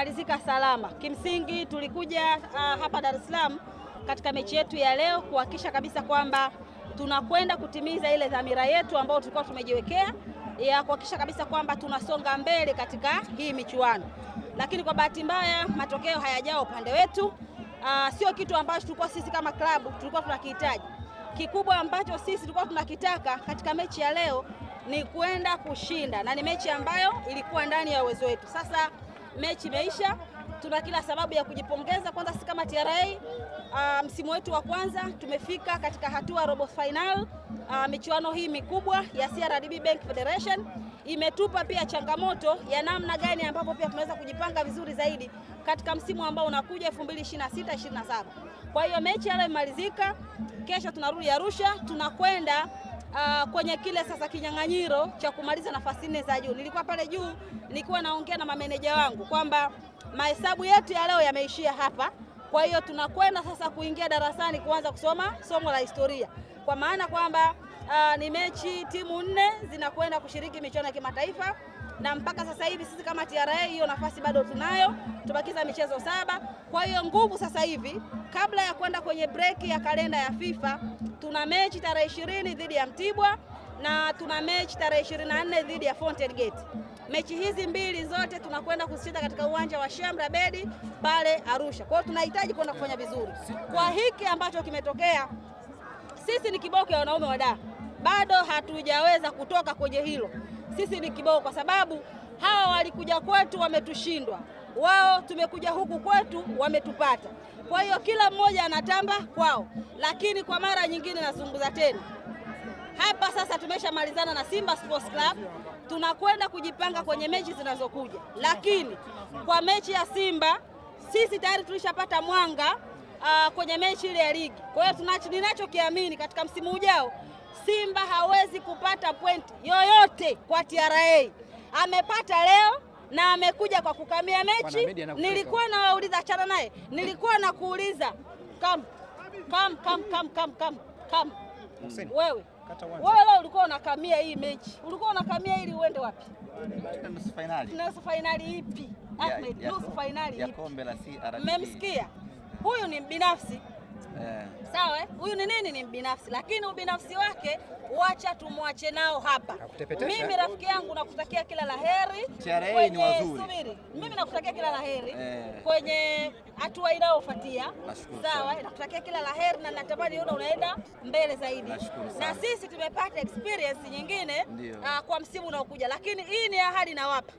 imemalizika salama. Kimsingi tulikuja hapa Dar es Salaam katika mechi yetu ya leo kuhakikisha kabisa kwamba tunakwenda kutimiza ile dhamira yetu ambayo tulikuwa tumejiwekea ya kuhakikisha kabisa kwamba tunasonga mbele katika hii michuano. Lakini kwa bahati mbaya matokeo hayajao upande wetu. Sio kitu ambacho tulikuwa sisi kama klabu tulikuwa tunakihitaji. Kikubwa ambacho sisi tulikuwa tunakitaka katika mechi ya leo ni kwenda kushinda, na ni mechi ambayo ilikuwa ndani ya uwezo wetu. Sasa mechi imeisha, tuna kila sababu ya kujipongeza. Kwanza sisi kama TRA, msimu wetu wa kwanza tumefika katika hatua robo final. Michuano hii mikubwa ya CRDB Bank Federation imetupa pia changamoto ya namna gani ambapo pia tunaweza kujipanga vizuri zaidi katika msimu ambao unakuja 2026-27. Kwa hiyo mechi leo imalizika, kesho tunarudi Arusha, tunakwenda kwenye kile sasa kinyang'anyiro cha kumaliza nafasi 4 za juu. Nilikuwa pale juu, nilikuwa naongea na mameneja wangu kwamba mahesabu yetu ya leo yameishia hapa. Kwa hiyo tunakwenda sasa kuingia darasani kuanza kusoma somo la historia. Kwa maana kwamba ni mechi timu 4 zinakwenda kushiriki michuano ya kimataifa, na mpaka sasa hivi sisi kama TRA hiyo nafasi bado tunayo, tubakiza michezo 7. Kwa hiyo nguvu sasa hivi kabla ya kwenda kwenye break ya kalenda ya FIFA, tuna mechi tarehe 20 dhidi ya Mtibwa na tuna mechi tarehe 24 dhidi ya Fountain Gate. Mechi hizi mbili zote tunakwenda kuzicheza katika uwanja wa Shamra Bedi pale Arusha. Kwa hiyo tunahitaji kwenda kufanya vizuri. Kwa hiki ambacho kimetokea, sisi ni kiboko ya wanaume wa Dar. Bado hatujaweza kutoka kwenye hilo. Sisi ni kiboko kwa sababu hawa walikuja kwetu wametushindwa. Wao tumekuja huku kwetu wametupata. Kwa hiyo kila mmoja anatamba kwao. Lakini kwa mara nyingine nazungumza tena, hapa sasa tumeshamalizana na Simba Sports Club, tunakwenda kujipanga kwenye mechi zinazokuja. Lakini kwa mechi ya Simba sisi tayari tulishapata mwanga kwenye mechi ile ya ligi. Kwa hiyo ninachokiamini katika msimu ujao Simba hawezi kupata pointi yoyote kwa TRA. Amepata leo na amekuja kwa kukamia mechi. Nilikuwa nawauliza achana naye. Nilikuwa nakuuliza kam. Wewe leo ulikuwa unakamia hii mechi. Ulikuwa unakamia ili uende wapi? Nusu finali. Nusu finali ipi? Ahmed, nusu finali ya kombe la CRDB. Mmemsikia? Huyu ni mbinafsi. Sawa, huyu ni nini? Ni mbinafsi, lakini ubinafsi wake wacha tumwache nao hapa. Mimi rafiki yangu nakutakia kila laheri. TRA ni wazuri. Subiri. Mimi nakutakia kila laheri kwenye hatua inayofuatia. Sawa, nakutakia kila laheri na natamani unaenda mbele zaidi. Na sisi tumepata experience nyingine kwa msimu unaokuja, lakini hii ni ahadi nawapa.